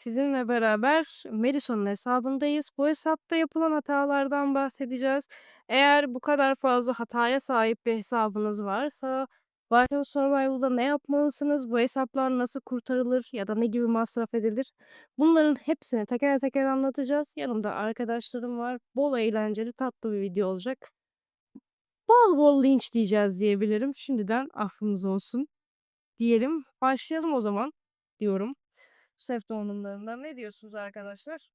Sizinle beraber Melisa'nın hesabındayız. Bu hesapta yapılan hatalardan bahsedeceğiz. Eğer bu kadar fazla hataya sahip bir hesabınız varsa, Varsayım Survival'da ne yapmalısınız? Bu hesaplar nasıl kurtarılır ya da ne gibi masraf edilir? Bunların hepsini teker teker anlatacağız. Yanımda arkadaşlarım var. Bol eğlenceli, tatlı bir video olacak. Bol bol linç diyeceğiz diyebilirim. Şimdiden affımız olsun diyelim. Başlayalım o zaman diyorum. Şef donanımlarından. Ne diyorsunuz arkadaşlar?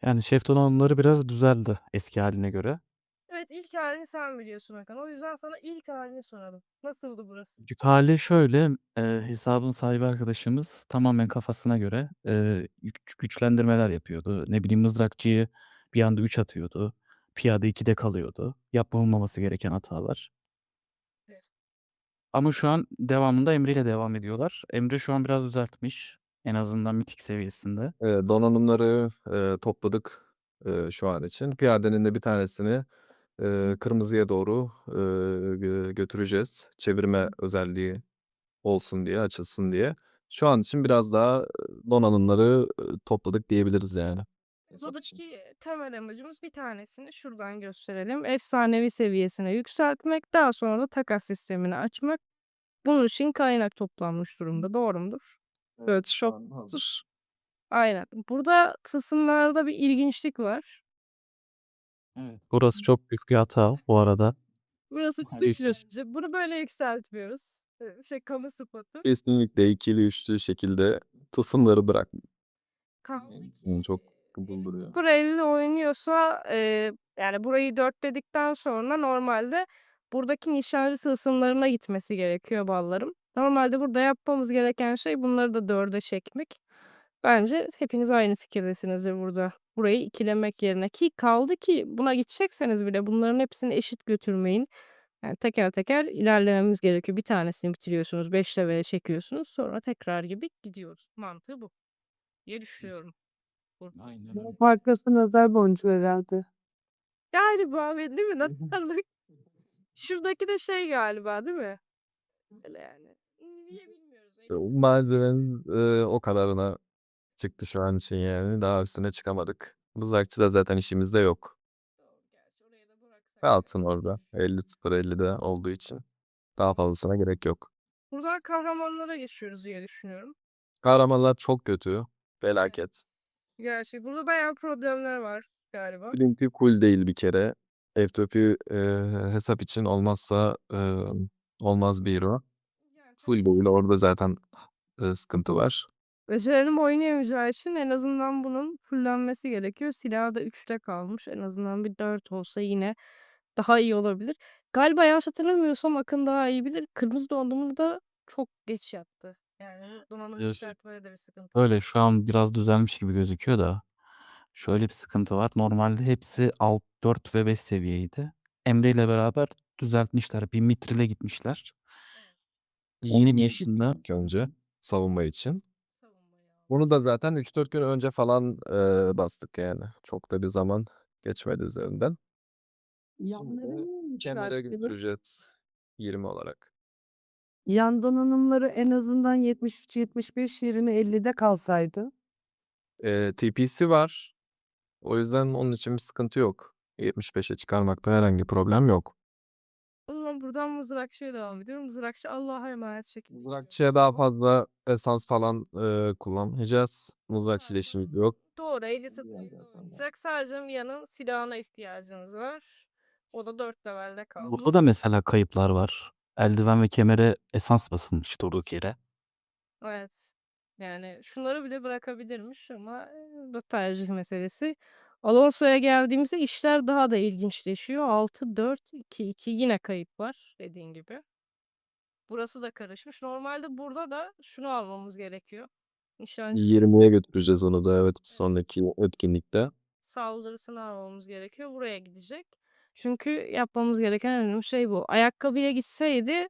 Yani şef donanımları biraz düzeldi eski haline göre. Evet, ilk halini sen biliyorsun Hakan. O yüzden sana ilk halini soralım. Nasıldı burası? İlk hâli şöyle, hesabın sahibi arkadaşımız tamamen kafasına göre, güçlendirmeler yapıyordu. Ne bileyim, mızrakçıyı bir anda 3 atıyordu. Piyade 2'de kalıyordu. Yapılmaması gereken hatalar. Evet. Ama şu an devamında Emre ile devam ediyorlar. Emre şu an biraz düzeltmiş. En azından mitik seviyesinde. Donanımları, topladık, şu an için. Piyadenin de bir tanesini, kırmızıya doğru, götüreceğiz. Çevirme özelliği olsun diye, açılsın diye. Şu an için biraz daha, donanımları, topladık diyebiliriz yani. Hesap için. Buradaki temel amacımız bir tanesini şuradan gösterelim. Efsanevi seviyesine yükseltmek, daha sonra da takas sistemini açmak. Bunun için kaynak toplanmış durumda. Doğru mudur? Evet, Evet, şu çok an hazır. aynen. Burada tılsımlarda bir ilginçlik var. Evet. Burası çok büyük bir hata bu arada. Burası kılıç Maalesef. dönüşü. Bunu böyle yükseltmiyoruz. Kamu spotu. Kesinlikle ikili, üçlü şekilde tılsımları bırak. Kaldı Çok ki bulduruyor. Pro elle oynuyorsa, yani burayı 4 dedikten sonra normalde buradaki nişancı tılsımlarına gitmesi gerekiyor ballarım. Normalde burada yapmamız gereken şey bunları da 4'e çekmek. Bence hepiniz aynı fikirdesinizdir burada. Burayı ikilemek yerine ki kaldı ki buna gidecekseniz bile bunların hepsini eşit götürmeyin. Yani teker teker ilerlememiz gerekiyor. Bir tanesini bitiriyorsunuz, 5 level'e çekiyorsunuz, sonra tekrar gibi gidiyoruz. Mantığı bu diye düşünüyorum. Burada. Aynen öyle. Farklısı nazar boncuğu herhâlde. Galiba değil mi? Nazarlık. Şuradaki de şey galiba değil mi? Öyle yani. Niye bilmiyoruz. O malzemenin, o kadarına çıktı şu an için yani. Daha üstüne çıkamadık. Mızrakçı da zaten işimizde yok. Doğru gerçi oraya da bıraksak da Kalsın orada. 50-0-50'de olduğu için daha fazlasına gerek yok. buradan kahramanlara geçiyoruz diye düşünüyorum. Kahramanlar çok kötü. Evet. Felaket. Gerçi burada bayağı problemler var galiba. Flinty cool değil bir kere. F-Top'u, hesap için olmazsa, olmaz bir hero. Yani Full tabii build orada zaten, sıkıntı var. Veteranım oynayamayacağı için en azından bunun fullenmesi gerekiyor. Silahı da 3'te kalmış. En azından bir 4 olsa yine daha iyi olabilir. Galiba yanlış hatırlamıyorsam Akın daha iyi bilir. Kırmızı dondurma da çok geç yaptı. Yani donanım yükseltmede de bir sıkıntı var. Öyle şu an biraz düzelmiş gibi gözüküyor da şöyle bir sıkıntı var. Normalde hepsi alt 4 ve 5 seviyeydi. Emre ile beraber düzeltmişler. Bir mitrile gitmişler. Evet, Yeni bir yaşında İlk önce savunma için. savunmayı aldı. Bunu da zaten 3-4 gün önce falan, bastık yani. Çok da bir zaman geçmedi üzerinden. Yanları niye Kemere yükselttiler? götüreceğiz 20 olarak. Yan donanımları en azından 73-75 yerine 50'de kalsaydı. TP'si var. O yüzden onun için bir sıkıntı yok. 75'e çıkarmakta herhangi problem yok. O zaman buradan mızrakçıya devam ediyorum. Mızrakçı Allah'a emanet şekilde gidiyor. Mızrakçıya daha fazla esans falan, kullanacağız. Mızrakçıyla Sadece işimiz yok. doğru 50-0 oynayacak. Sadece Mia'nın silahına ihtiyacınız var. O da 4 levelde kaldı. burada da mesela kayıplar var. Eldiven ve kemere esans basılmış durduk yere. Evet. Yani şunları bile bırakabilirmiş ama bu tercih meselesi. Alonso'ya geldiğimizde işler daha da ilginçleşiyor. 6-4-2-2 yine kayıp var dediğin gibi. Burası da karışmış. Normalde burada da şunu almamız gerekiyor. Nişancı 20'ye götüreceğiz onu da evet bir evet, sonraki etkinlikte. saldırısını almamız gerekiyor. Buraya gidecek. Çünkü yapmamız gereken en önemli şey bu. Ayakkabıya gitseydi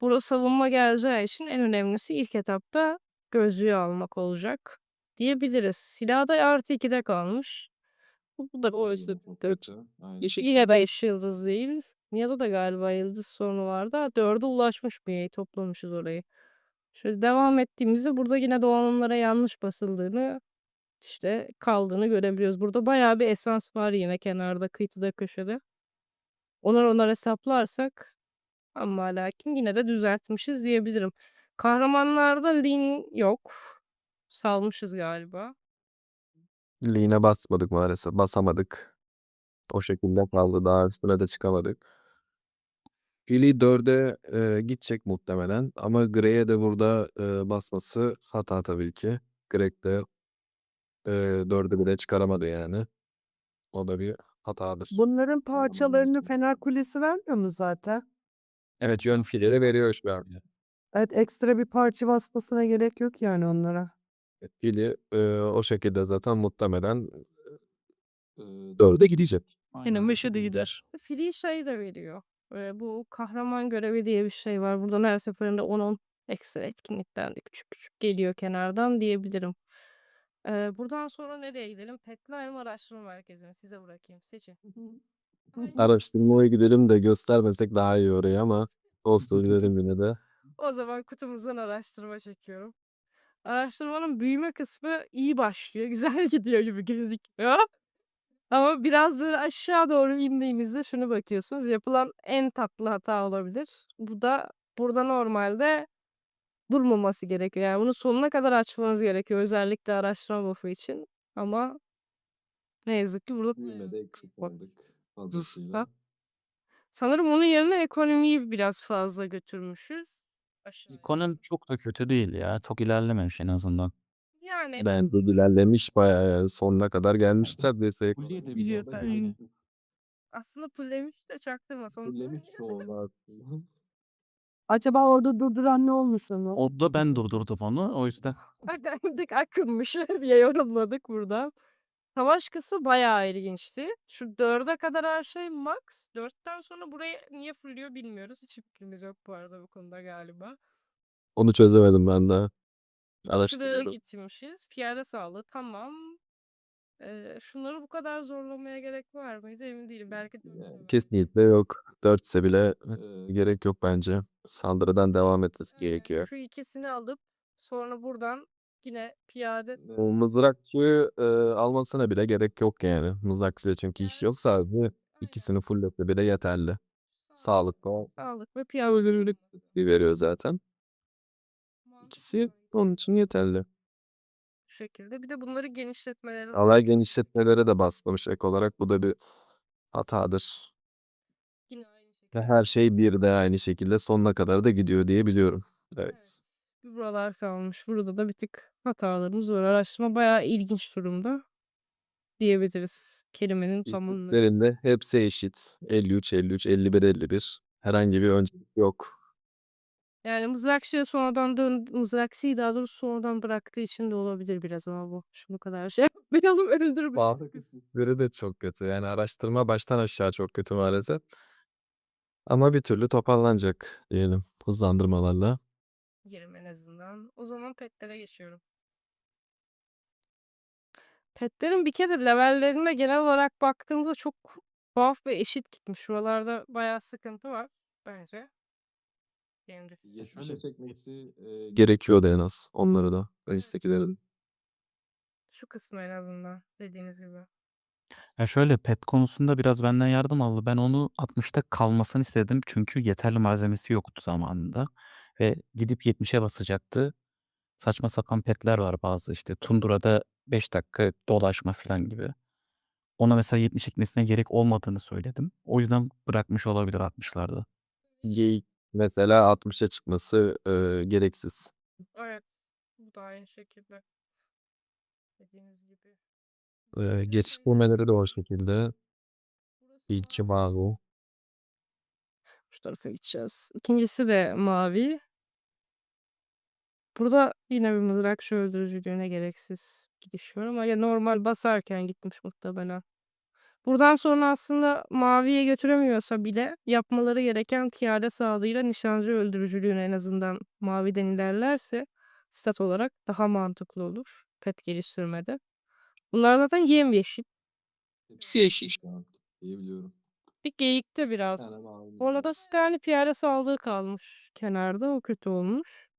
burada savunma geleceği için en önemlisi ilk etapta gözlüğü almak olacak diyebiliriz. Silah da +2'de kalmış. Bu da orası yine 5 yıldız değil. Nihat'ta da galiba yıldız sorunu vardı. 4'e ulaşmış bir toplamışız orayı. Şöyle devam ettiğimizde burada yine donanımlara yanlış basıldığını, işte, kaldığını görebiliyoruz. Burada bayağı bir esans var yine kenarda, kıyıda, köşede. Onar hesaplarsak amma lakin yine de düzeltmişiz diyebilirim. Kahramanlarda lean yok. Salmışız galiba. Lean'e basmadık maalesef. Basamadık. O şekilde kaldı. Daha üstüne de çıkamadık. Philly 4'e gidecek muhtemelen ama Gray'e de burada basması hata tabii ki. Greg de 4'ü bile çıkaramadı yani. O da bir hatadır. Bunların parçalarını için. Fener Kulesi vermiyor mu zaten? Evet, yön fileri veriyor şu an. Evet, ekstra bir parça basmasına gerek yok yani onlara. Philly o şekilde zaten muhtemelen 4'e gidecek. Yine mışı gider. Free şey de veriyor. Bu kahraman görevi diye bir şey var. Buradan her seferinde 10-10 ekstra etkinlikten de küçük küçük geliyor kenardan diyebilirim. Buradan sonra nereye gidelim? Petler mi araştırma merkezine? Size bırakayım. Seçin. Araştırmaya gidelim de göstermesek daha iyi orayı ama olsun gidelim yine de. O zaman kutumuzdan araştırma çekiyorum. Araştırmanın büyüme kısmı iyi başlıyor. Güzel gidiyor gibi gözüküyor. Ama biraz böyle aşağı doğru indiğinizde şunu bakıyorsunuz. Yapılan en tatlı hata olabilir. Bu da burada normalde durmaması gerekiyor. Yani bunu sonuna kadar açmanız gerekiyor. Özellikle araştırma buff'u için. Ama ne yazık ki burada Büyümede eksik bak. kaldık fazlasıyla. Sanırım onun yerine ekonomiyi biraz fazla götürmüşüz. Aşağıya. Ekonomi çok da kötü değil ya. Çok ilerlememiş en azından. Yani Bence ilerlemiş bayağı yani sonuna kadar gelmişler neredeyse. biliyor tabii. Aslında fullemiş de çaktırmasam. Fullemiş de oldu aslında. Acaba orada durduran ne olmuş onu? O da ben durdurdum onu. O yüzden Akıldık akılmış diye yorumladık buradan. Savaş kısmı bayağı ilginçti. Şu 4'e kadar her şey max. 4'ten sonra buraya niye fırlıyor bilmiyoruz. Hiç fikrimiz yok bu arada bu konuda galiba. Onu çözemedim ben daha. Şuraya Araştırıyorum. gitmişiz. Piyade sağlığı tamam. Şunları bu kadar zorlamaya gerek var mıydı emin değilim. Belki de Kesinlikle yok. 4 ise bile gerek yok bence. Saldırıdan devam etmesi gerekiyor. şu ikisini alıp sonra buradan yine piyade Mızrakçı almasına bile gerek yok yani. Mızrakçıyla çünkü iş yok. Sadece ikisini fullese bile yeterli. Sağlıklı sağlık ve piyade öldürülük. bir veriyor zaten. İkisi onun için yeterli. Bu şekilde. Bir de bunları genişletmeleri Alay genişletmelere de basmamış ek olarak. Bu da bir hatadır. yine aynı Ve şekilde. her şey bir de aynı şekilde sonuna kadar da gidiyor diye biliyorum. Evet. Bir buralar kalmış. Burada da bir tık hatalarımız var. Araştırma bayağı ilginç durumda diyebiliriz kelimenin tamamını. İstatistiklerinde hepsi eşit. 53, 53, 51, 51. Herhangi bir öncelik yok. Yani mızrakçıyı daha doğrusu sonradan bıraktığı için de olabilir biraz ama bu. Şu kadar şey yapmayalım öldürmeyelim. Bazı istatistikleri de çok kötü. Yani araştırma baştan aşağı çok kötü maalesef. Ama bir türlü toparlanacak diyelim hızlandırmalarla. Yerim en azından. O zaman petlere geçiyorum. Petlerin bir kere levellerine genel olarak baktığımızda çok tuhaf ve eşit gitmiş. Şuralarda bayağı sıkıntı var bence. Benim de. 70'e çekmesi gerekiyordu en az onları da. Öncekileri de. Şu kısmı en azından dediğiniz gibi. ya şöyle pet konusunda biraz benden yardım aldı. Ben onu 60'ta kalmasını istedim. Çünkü yeterli malzemesi yoktu zamanında. Ve gidip 70'e basacaktı. Saçma sapan petler var bazı işte. Tundura'da 5 dakika dolaşma falan gibi. Ona mesela 70 ekmesine gerek olmadığını söyledim. O yüzden bırakmış olabilir 60'larda. Geyik mesela 60'a çıkması gereksiz. Evet. Bu da aynı şekilde. Dediğiniz gibi. Geçiştirmeleri de o şekilde. Burası İlki mavi. mavi. Şu tarafa gideceğiz. İkincisi de mavi. Burada yine bir mızrakçı öldürücülüğüne gereksiz gidiş var ama ya normal basarken gitmiş muhtemelen. Buradan sonra aslında maviye götüremiyorsa bile yapmaları gereken piyade sağlığıyla nişancı öldürücülüğüne en azından maviden ilerlerse stat olarak daha mantıklı olur pet geliştirmede. Bunlar zaten yemyeşil. Hepsi yeşil şu an diyebiliyorum. Bir geyikte biraz. Bir tane mavi. Orada da piyade sağlığı kalmış kenarda. O kötü olmuş.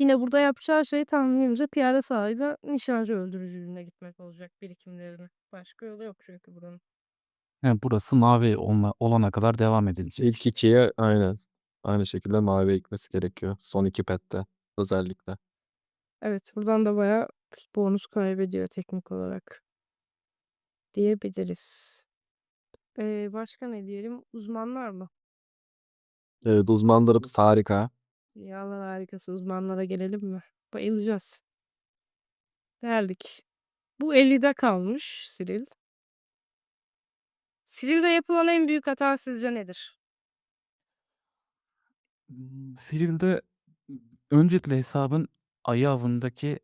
Yine burada yapacağı şey tahminimce piyade sahayla nişancı öldürücülüğüne gitmek olacak birikimlerini. Başka yolu yok çünkü buranın. Burası mavi olana kadar devam edilecek. İlk 2'ye aynen. Aynı şekilde maviye gitmesi gerekiyor. Son 2 pette özellikle. Evet, buradan da bayağı bonus kaybediyor teknik olarak diyebiliriz. Başka ne diyelim? Uzmanlar mı? Evet, uzmanlarımız harika. Dünyalar harikası uzmanlara gelelim mi? Bayılacağız. Geldik. Bu 50'de kalmış Cyril. Cyril'de yapılan en büyük hata sizce nedir? Cyril'de öncelikle hesabın ayı avındaki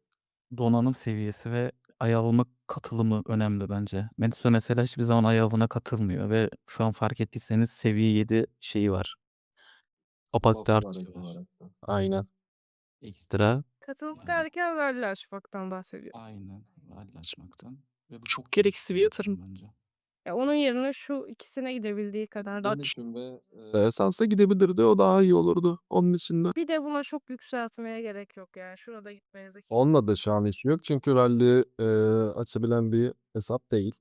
donanım seviyesi ve ayı avıma katılımı önemli bence. Medusa mesela hiçbir zaman ayı avına katılmıyor ve şu an fark ettiyseniz seviye 7 şeyi var. Kapasite artışı var. Aynen. Ekstra. Katılım Yani derken rally açmaktan bahsediyor. aynen. Rally açmaktan. Ve bu çok gereksiz bir yatırım bence. Onun yerine şu ikisine gidebildiği kadar da Dönüşüm ve esansa gidebilirdi. O daha iyi olurdu onun için de. bir de buna çok yükseltmeye gerek yok yani. Şurada gitmenize Onunla da şu an işi yok. Çünkü rally açabilen bir hesap değil.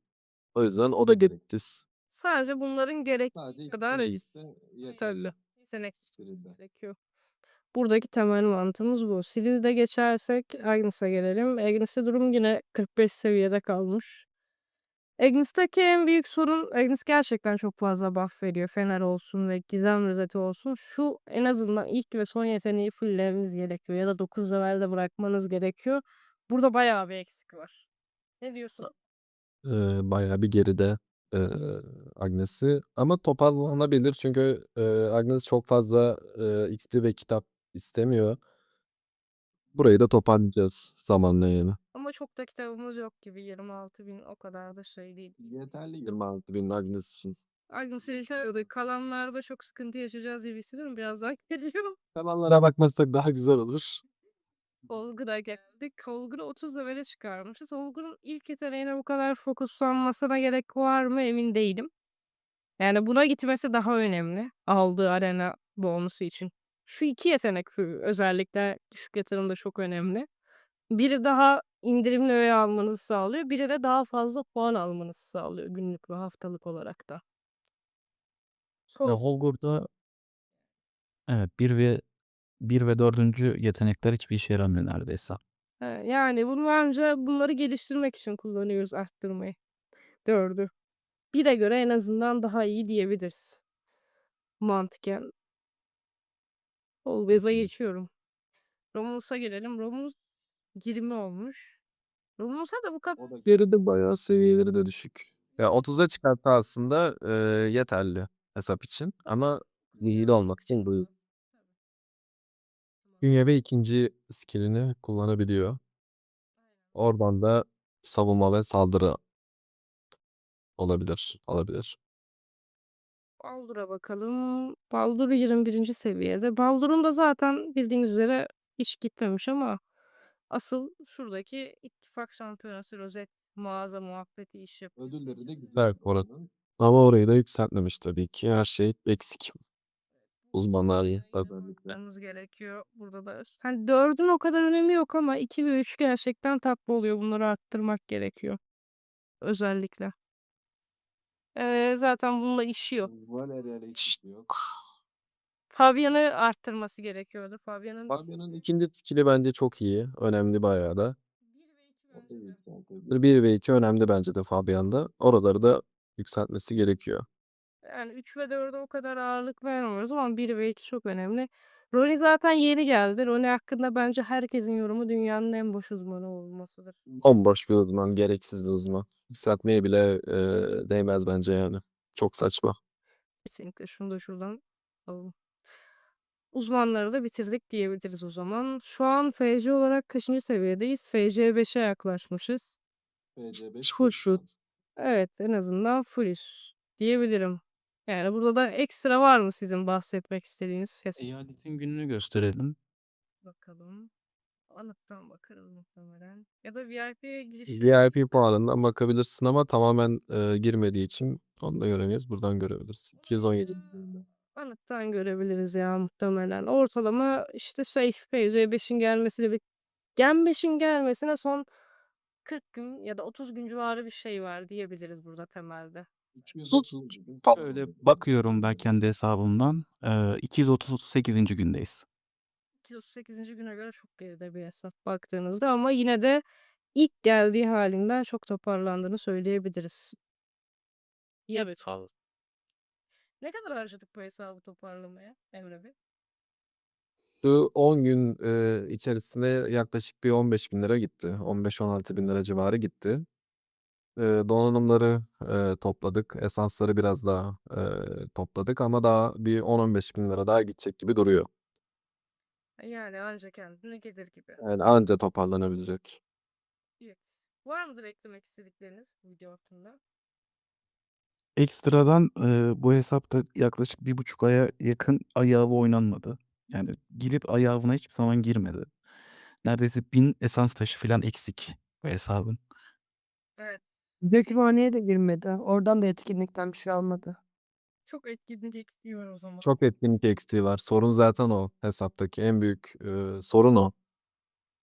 O yüzden o da gereksiz. sadece bunların gerektiği Sadece kadar yeterli. yetenek gerekiyor. Buradaki temel mantığımız bu. Cyril'de geçersek Agnes'e gelelim. Agnes'te durum yine 45 seviyede kalmış. Agnes'teki en büyük sorun, Agnes gerçekten çok fazla buff veriyor. Fener olsun ve gizem rozeti olsun. Şu en azından ilk ve son yeteneği fulllemeniz gerekiyor. Ya da 9 levelde bırakmanız gerekiyor. Burada bayağı bir eksik var. Ne diyorsun? Bayağı bir geride eee Agnes'i ama toparlanabilir çünkü Agnes çok fazla XP ve kitap istemiyor. Burayı da toparlayacağız zamanla yani. Ama çok da kitabımız yok gibi. 26.000 o kadar da şey değil. Yeterli 26.000 Agnes için. Agnes ilk kalanlarda çok sıkıntı yaşayacağız gibi hissediyorum. Birazdan geliyor. Kalanlara bakmazsak daha güzel olur. Olgur'a geldik. Olgur'u 30 levele çıkarmışız. Olgur'un ilk yeteneğine bu kadar fokuslanmasına gerek var mı emin değilim. Yani buna gitmesi daha önemli. Aldığı arena bonusu için. Şu iki yetenek özellikle düşük yatırımda çok önemli. Biri daha indirimli öğe almanızı sağlıyor. Biri de daha fazla puan almanızı sağlıyor günlük ve haftalık olarak da. Holgor'da evet 1 ve 4. yetenekler hiçbir işe yaramıyor neredeyse. Yani bunu bence bunları geliştirmek için kullanıyoruz arttırmayı. 4'ü. 1'e göre en azından daha iyi diyebiliriz. Mantıken. Always'a geçiyorum. Romulus'a gelelim. Romulus 20 olmuş. Romulus'a da bu kadar Geride bayağı seviyeleri de düşük. Ya 30'a çıkarttı aslında yeterli hesap için ama iyi olmak için bu Bünye ve 2. skill'ini kullanabiliyor. Oradan da savunma ve saldırı alabilir. Baldur'a bakalım. Baldur 21. seviyede. Baldur'un da zaten bildiğiniz üzere hiç gitmemiş ama asıl şuradaki ittifak şampiyonası rozet mağaza muhabbeti iş yapıyor. Ödülleri de güzel bu arada. Ama orayı da yükseltmemiş tabii ki. Her şey eksik. Uzmanlar özellikle. Bakmamız gerekiyor burada da. Hani 4'ün o kadar önemi yok ama 2 ve 3 gerçekten tatlı oluyor. Bunları arttırmak gerekiyor. Özellikle. Zaten bununla işiyor. Valerian'e hiç yok. Fabian'ı arttırması gerekiyordu. Fabian'ın Fabian'ın 2. skill'i bence çok iyi. Önemli bayağı da. 1 ve 2 önemli bence de Fabian'da. Oraları da yükseltmesi gerekiyor. yani 3 ve 4'e o kadar ağırlık vermiyoruz ama 1 ve 2 çok önemli. Roni zaten yeni geldi. Roni hakkında bence herkesin yorumu dünyanın en boş uzmanı olmasıdır. Bomboş bir uzman, gereksiz bir uzman. Yükseltmeye bile değmez bence yani. Çok saçma. Kesinlikle şunu da şuradan alalım. Uzmanları da bitirdik diyebiliriz o zaman. Şu an FC olarak kaçıncı seviyedeyiz? FC 5'e yaklaşmışız. Full shoot. Evet, en azından fullüz diyebilirim. Yani burada da ekstra var mı sizin bahsetmek istediğiniz? Eyaletin gününü gösterelim. Bakalım. Anıttan bakarız muhtemelen. Ya da VIP'ye giriş. VIP puanından bakabilirsin ama tamamen girmediği için onu da göremeyiz. Buradan görebiliriz. 217. Anıttan görebiliriz ya muhtemelen. Ortalama, işte, PZ5'in gelmesiyle Gen 5'in gelmesine son 40 gün ya da 30 gün civarı bir şey var diyebiliriz burada temelde. Şöyle bakıyorum ben kendi hesabımdan. 238. gündeyiz. 238. güne göre çok geride bir hesap baktığınızda ama yine de ilk geldiği halinden çok toparlandığını söyleyebiliriz. Evet. Sağ olasın. Ne kadar harcadık bu hesabı toparlamaya Emre Bey? Şu 10 gün içerisinde yaklaşık bir 15.000 lira gitti. 15-16 bin lira civarı gitti. Donanımları topladık. Esansları biraz daha topladık ama daha bir 10-15 bin lira daha gidecek gibi duruyor. Yani anca kendine gelir gibi. Yani anca toparlanabilecek. Evet. Var mıdır eklemek istedikleriniz video hakkında? Ekstradan bu hesapta yaklaşık 1,5 aya yakın ayağı oynanmadı. Yani girip ayağına hiçbir zaman girmedi. Neredeyse 1000 esans taşı falan eksik bu hesabın. Evet. Dökümhaneye de girmedi. Oradan da etkinlikten bir şey almadı. Çok etkinlik eksiği var o zaman. Çok etkinlik eksiği var. Sorun zaten o. Hesaptaki en büyük sorun o.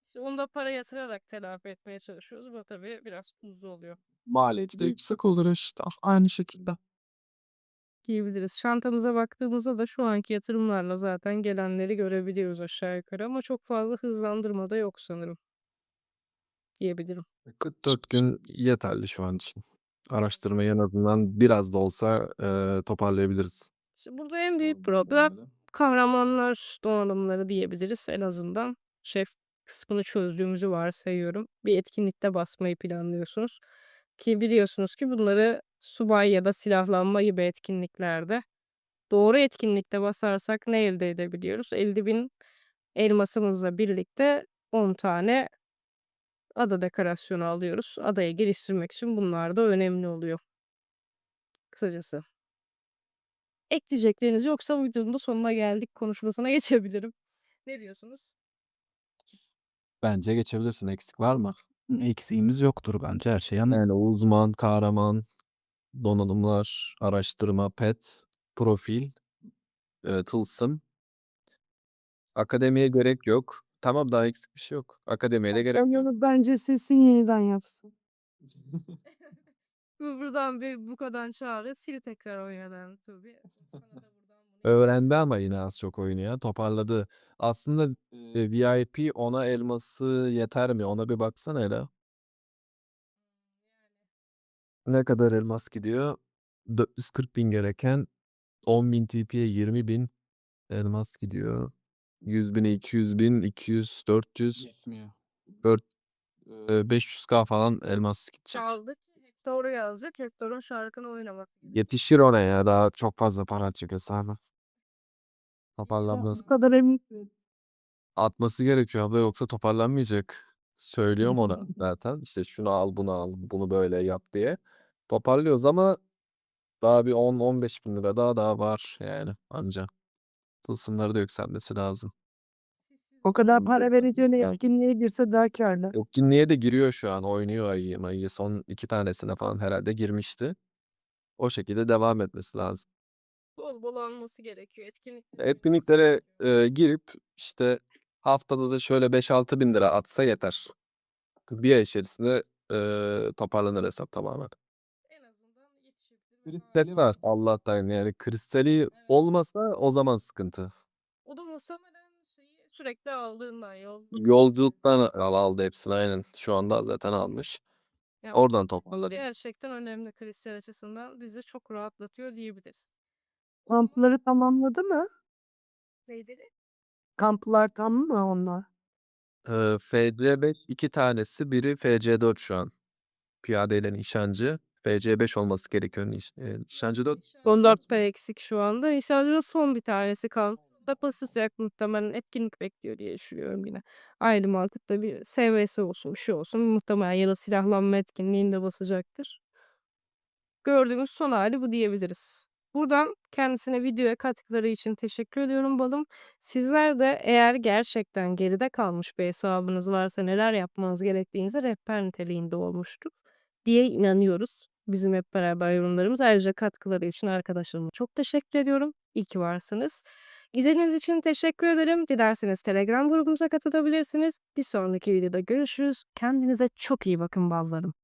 İşte onu da para yatırarak telafi etmeye çalışıyoruz. Bu tabii biraz tuzlu oluyor Maliyeti de yüksek olur işte. Aynı şekilde. diyebiliriz. Çantamıza baktığımızda da şu anki yatırımlarla zaten gelenleri görebiliyoruz aşağı yukarı ama çok fazla hızlandırma da yok sanırım diyebilirim. 44 gün yeterli şu an için. Araştırmayı en azından biraz da olsa toparlayabiliriz. İşte burada en büyük problem kahramanlar donanımları diyebiliriz en azından. Şef kısmını çözdüğümüzü varsayıyorum. Bir etkinlikte basmayı planlıyorsunuz. Ki biliyorsunuz ki bunları subay ya da silahlanma gibi etkinliklerde doğru etkinlikte basarsak ne elde edebiliyoruz? 50.000 elmasımızla birlikte 10 tane ada dekorasyonu alıyoruz. Adayı geliştirmek için bunlar da önemli oluyor. Kısacası. Ekleyecekleriniz yoksa bu videonun da sonuna geldik konuşmasına geçebilirim. Ne diyorsunuz? Bence geçebilirsin. Eksik var mı? Eksiğimiz yoktur bence her şey anlatıyorum. Yani uzman, kahraman, donanımlar, araştırma, pet, profil, tılsım. Akademiye gerek yok. Tamam, daha eksik bir şey yok. Akademiye de gerek yok. Onu bence silsin yeniden yapsın. Buradan bir bu kadar çağrı sil tekrar oynadan tabii. Sana da buradan bunu Öğrendi ama yine az çok oyunu ya. Toparladı. Aslında VIP ona elması yeter mi? Ona bir baksana hele. Ne kadar elmas gidiyor? 440 bin gereken 10 bin TP'ye 20 bin elmas gidiyor. 100 bine 200 bin, 200, 400, Yetmiyor. 500k falan elmas gidecek. çaldı ki Hector'u yazacak. Hector'un şarkını oynaması gerekiyor. Yetişir ona ya. Daha çok fazla para atacak hesaba. Toparlanmaz. Bu kadar emin. Atması gerekiyor abla, yoksa toparlanmayacak. Söylüyorum ona zaten. İşte şunu al, bunu al, bunu böyle yap diye. Toparlıyoruz ama daha bir 10-15 bin lira daha var yani anca. Tılsımları da yükselmesi lazım. O kadar para vereceğine etkinliğe girse daha kârlı. Etkinliğe de giriyor şu an. Oynuyor ayı. Son 2 tanesine falan herhalde girmişti. O şekilde devam etmesi lazım. Bol bol alması gerekiyor. Etkinliklere girip işte haftada da şöyle 5-6 bin lira atsa yeter. Bir ay içerisinde toparlanır hesap tamamen. En azından yetişebilir. Kristali var Allah'tan, yani kristali olmasa o zaman sıkıntı. O da muhtemelen şeyi sürekli aldığından Yolculuktan aldı hepsini aynen. Şu anda zaten almış. Ya, Oradan toparladı. gerçekten önemli kristal açısından bizi çok rahatlatıyor diyebiliriz. Kampları tamamladı mı? Neydi? Kamplar tam mı onlar? FC5 2 tanesi, biri FC4 şu an. Piyadeyle nişancı. FC5 olması gerekiyor. Nişancı 4. 14 eksik şu anda. Nişancının son bir tanesi kaldı. Da basacak muhtemelen etkinlik bekliyor diye düşünüyorum yine. Aynı mantıkla bir SVS olsun, bir şey olsun muhtemelen ya da silahlanma etkinliğinde basacaktır. Gördüğümüz son hali bu diyebiliriz. Buradan kendisine videoya katkıları için teşekkür ediyorum balım. Sizler de eğer gerçekten geride kalmış bir hesabınız varsa neler yapmanız gerektiğinize rehber niteliğinde olmuştur diye inanıyoruz. bizim hep beraber yorumlarımız. Ayrıca katkıları için arkadaşlarıma çok teşekkür ediyorum. İyi ki varsınız. İzlediğiniz için teşekkür ederim. Dilerseniz Telegram grubumuza katılabilirsiniz. Bir sonraki videoda görüşürüz. Kendinize çok iyi bakın ballarım.